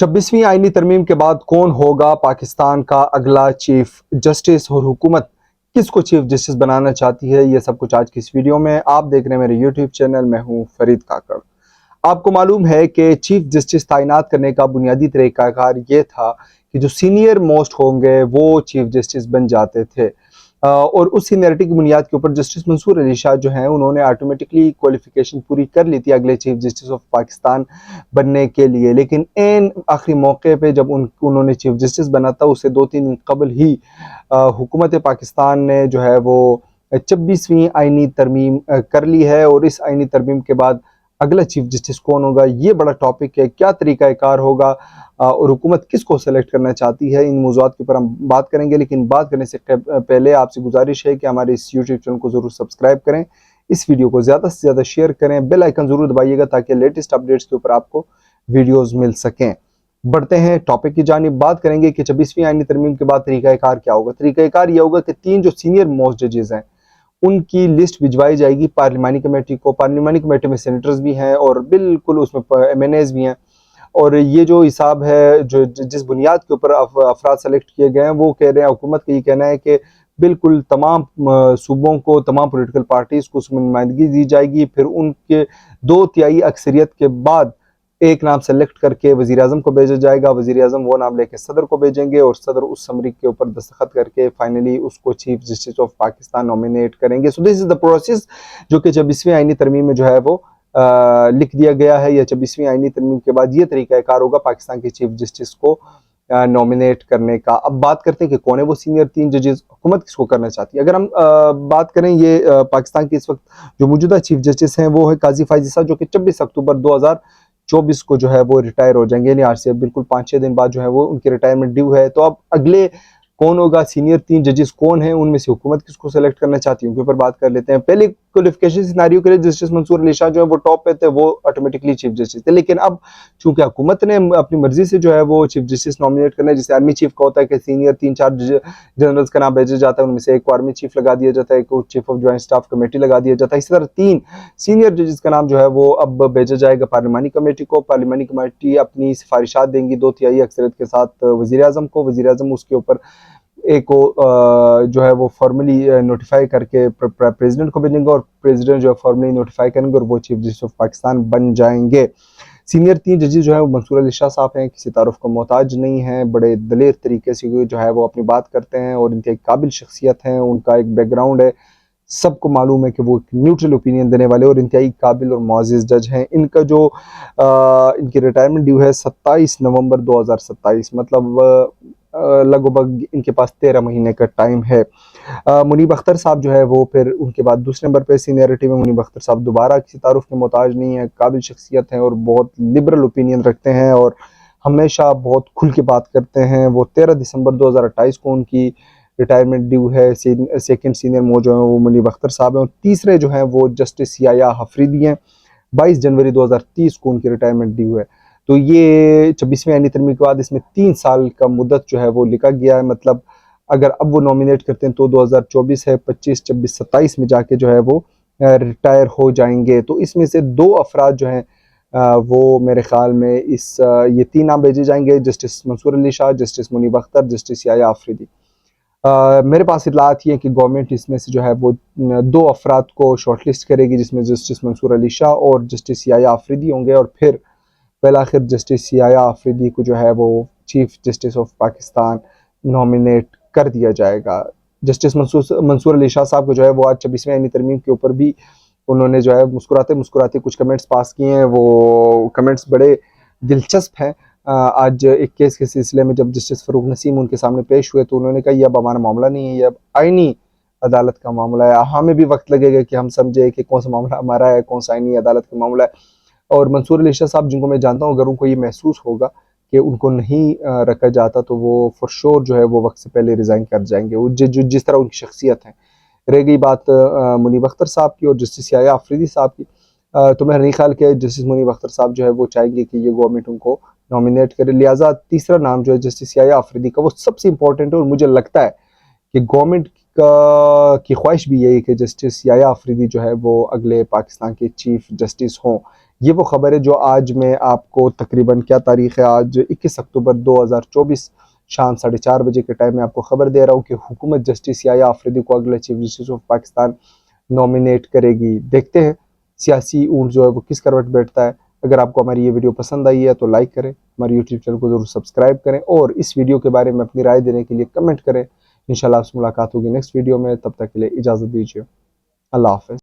26वीं आईनी तरमीम के बाद कौन होगा पाकिस्तान का अगला चीफ जस्टिस और हुकूमत किसको चीफ जस्टिस बनाना चाहती है, ये सब कुछ आज की इस वीडियो में आप देख रहे हैं मेरे यूट्यूब चैनल। मैं हूं फरीद काकड़। आपको मालूम है कि चीफ जस्टिस तैनात करने का बुनियादी तरीकाकार ये था कि जो सीनियर मोस्ट होंगे वो चीफ जस्टिस बन जाते थे, और उस सीनियरिटी की बुनियाद के ऊपर जस्टिस मंसूर अली शाह जो हैं उन्होंने ऑटोमेटिकली क्वालिफिकेशन पूरी कर ली थी अगले चीफ जस्टिस ऑफ पाकिस्तान बनने के लिए। लेकिन एन आखिरी मौके पे जब उन्होंने चीफ जस्टिस बना था, उससे 2-3 दिन कबल ही हुकूमत पाकिस्तान ने जो है वो 26वीं आईनी तरमीम कर ली है। और इस आईनी तरमीम के बाद अगला चीफ जस्टिस कौन होगा, ये बड़ा टॉपिक है। क्या तरीक़ाकार होगा और हुकूमत किसको सेलेक्ट करना चाहती है, इन मौज़ूआत के ऊपर हम बात करेंगे। लेकिन बात करने से पहले आपसे गुजारिश है कि हमारे इस यूट्यूब चैनल को ज़रूर सब्सक्राइब करें, इस वीडियो को ज़्यादा से ज़्यादा शेयर करें, बेल आइकन ज़रूर दबाइएगा ताकि लेटेस्ट अपडेट्स के ऊपर आपको वीडियोज़ मिल सकें। बढ़ते हैं टॉपिक की जानिब। बात करेंगे कि 26वीं आईनी तरमीम के बाद तरीक़ाकार क्या होगा। तरीक़ाकार यह होगा कि 3 जो सीनियर मोस्ट जजेस हैं उनकी लिस्ट भिजवाई जाएगी पार्लिमानी कमेटी को। पार्लिमानी कमेटी में सेनेटर्स भी हैं और बिल्कुल उसमें MNAs भी हैं। और ये जो हिसाब है, जो जिस बुनियाद के ऊपर अफराद सेलेक्ट किए गए हैं, वो कह रहे हैं, हुकूमत का ये कहना है कि बिल्कुल तमाम सूबों को, तमाम पॉलिटिकल पार्टीज़ को उसमें नुमाइंदगी दी जाएगी। फिर उनके 2/3 अक्सरियत के बाद एक नाम सेलेक्ट करके वज़ीर आज़म को भेजा जाएगा। वज़ीर आज़म वो नाम लेके सदर को भेजेंगे और सदर उस समरी के ऊपर दस्तखत करके फाइनली उसको chief justice of Pakistan nominate करेंगे। So this is the process जो कि 26वीं आईनी तरमीम में जो है वो लिख दिया गया है। या 26वीं आईनी तरमीम के बाद ये तरीक़ाकार होगा पाकिस्तान के चीफ जस्टिस को नॉमिनेट करने का। अब बात करते हैं कि कौन है वो सीनियर 3 जजेस, हुकूमत किसको करना चाहती है। अगर हम बात करें, ये पाकिस्तान के इस वक्त जो मौजूदा चीफ जस्टिस हैं वो है काजी फायजी साहब, जो कि 26 अक्टूबर 2024 को जो है वो रिटायर हो जाएंगे। यानी आज से बिल्कुल 5-6 दिन बाद जो है वो उनकी रिटायरमेंट ड्यू है। तो अब अगले कौन होगा, सीनियर 3 जजेस कौन हैं, उनमें से हुकूमत किसको सेलेक्ट करना चाहती है, उनके ऊपर बात कर लेते हैं। पहले क्वालिफिकेशन सिनारियो के लिए जस्टिस मंसूर अली शाह जो है वो टॉप पे थे, वो ऑटोमेटिकली चीफ जस्टिस थे। लेकिन अब चूंकि हुकूमत ने अपनी मर्जी से जो है वो चीफ जस्टिस नॉमिनेट करना है, जैसे आर्मी चीफ का होता है कि सीनियर 3-4 जनरल्स का नाम भेजा जाता है, उनमें से एक को आर्मी चीफ लगा दिया जाता है, एक को chief of joint staff committee लगा दिया जाता है। इसी तरह 3 सीनियर जजेस का नाम जो है वो अब भेजा जाएगा पार्लिमानी कमेटी को। पार्लिमानी कमेटी अपनी सिफारिशात देंगी 2/3 अक्सरियत के साथ वज़ीर आज़म को। वज़ीर आज़म उसके ऊपर एक को जो है वो फॉर्मली नोटिफाई करके प्रेसिडेंट को भेजेंगे और प्रेसिडेंट जो है फॉर्मली नोटिफाई करेंगे और वो चीफ जस्टिस ऑफ पाकिस्तान बन जाएंगे। सीनियर 3 जजेस जो है वो मंसूर अली शाह साहब हैं, किसी तारुफ का मोहताज नहीं हैं, बड़े दलेर तरीके से जो है वो अपनी बात करते हैं और इनके एक काबिल शख्सियत हैं, उनका एक बैकग्राउंड है। सबको मालूम है कि वो न्यूट्रल ओपिनियन देने वाले और इंतहाई काबिल और मुअज़्ज़िज़ जज हैं। इनका जो इनकी रिटायरमेंट ड्यू है 27 नवंबर 2027, मतलब लगभग इनके पास 13 महीने का टाइम है। मुनीब अख्तर साहब जो है वो फिर उनके बाद दूसरे नंबर पे सीनियरिटी में। मुनीब अख्तर साहब दोबारा किसी तारुफ के मोहताज नहीं है, काबिल शख्सियत हैं और बहुत लिबरल ओपिनियन रखते हैं और हमेशा बहुत खुल के बात करते हैं। वो 13 दिसंबर 2028 को उनकी रिटायरमेंट ड्यू है। सेकंड सीनियर मो जो है वो मुनीब अख्तर साहब हैं और तीसरे जो हैं वो जस्टिस याया अफरीदी हैं। 22 जनवरी 2030 को उनकी रिटायरमेंट ड्यू है। तो ये 26वीं आईनी तरमीम के बाद इसमें 3 साल का मुद्दत जो है वो लिखा गया है। मतलब अगर अब वो नॉमिनेट करते हैं तो 2024 है, 25, 26, 27 में जाके जो है वो रिटायर हो जाएंगे। तो इसमें से 2 अफराद जो हैं वो मेरे ख्याल में ये 3 नाम भेजे जाएंगे, justice Mansoor Ali Shah, justice Muneeb Akhtar, justice Yahya Afridi. मेरे पास इतलात ये है कि गवर्नमेंट इसमें से जो है वो 2 अफराद को शॉर्टलिस्ट करेगी, जिसमें जस्टिस मंसूर अली शाह और जस्टिस याया अफरीदी होंगे और फिर आखिर जस्टिस याया अफरीदी को जो है वो chief justice of Pakistan nominate कर दिया जाएगा। जस्टिस मंसूर अली शाह साहब को जो है वो आज 26वीं आईनी तरमीम के ऊपर भी उन्होंने जो है मुस्कुराते मुस्कुराते कुछ कमेंट्स पास किए हैं। वो कमेंट्स बड़े दिलचस्प हैं। आज एक केस के सिलसिले में जब जस्टिस फ़रूक नसीम उनके सामने पेश हुए तो उन्होंने कहा, यह अब हमारा मामला नहीं है, यह अब आईनी अदालत का मामला है। हमें भी वक्त लगेगा कि हम समझे कि कौन सा मामला हमारा है, कौन सा आईनी अदालत का मामला है। और मंसूर अली शाह साहब, जिनको मैं जानता हूँ, अगर उनको ये महसूस होगा कि उनको नहीं रखा जाता तो वो फॉर श्योर जो है वो वक्त से पहले रिज़ाइन कर जाएंगे, वो जिस तरह उनकी शख्सियत है। रह गई बात मुनीब अख्तर साहब की और जस्टिस याया अफरीदी साहब की, तो मेरा नहीं ख्याल कि जस्टिस मुनीब अख्तर साहब जो है वो चाहेंगे कि ये गवर्नमेंट उनको नॉमिनेट करे। लिहाजा तीसरा नाम जो है जस्टिस याया अफरीदी का, वो सबसे इंपॉर्टेंट है और मुझे लगता है कि गवर्नमेंट की ख्वाहिश भी यही है कि जस्टिस याया अफरीदी जो है वो अगले पाकिस्तान के चीफ जस्टिस हों। یہ وہ خبر ہے جو آج میں آپ کو تقریباً کیا تاریخ ہے، آج 21 اکتوبر 2024 شام 4:30 بجے کے ٹائم میں آپ کو خبر دے رہا ہوں کہ حکومت جسٹس یحییٰ آفریدی کو اگلا chief justice of Pakistan nominate کرے گی۔ دیکھتے ہیں سیاسی اونٹ جو ہے وہ کس کروٹ بیٹھتا ہے۔ اگر آپ کو ہماری یہ ویڈیو پسند آئی ہے تو لائک کریں، ہمارے یوٹیوب چینل کو ضرور سبسکرائب کریں، اور اس ویڈیو کے بارے میں اپنی رائے دینے کے لیے کمنٹ کریں۔ انشاءاللہ آپ سے ملاقات ہوگی نیکسٹ ویڈیو میں، تب تک کے لیے اجازت دیجیے، اللہ حافظ۔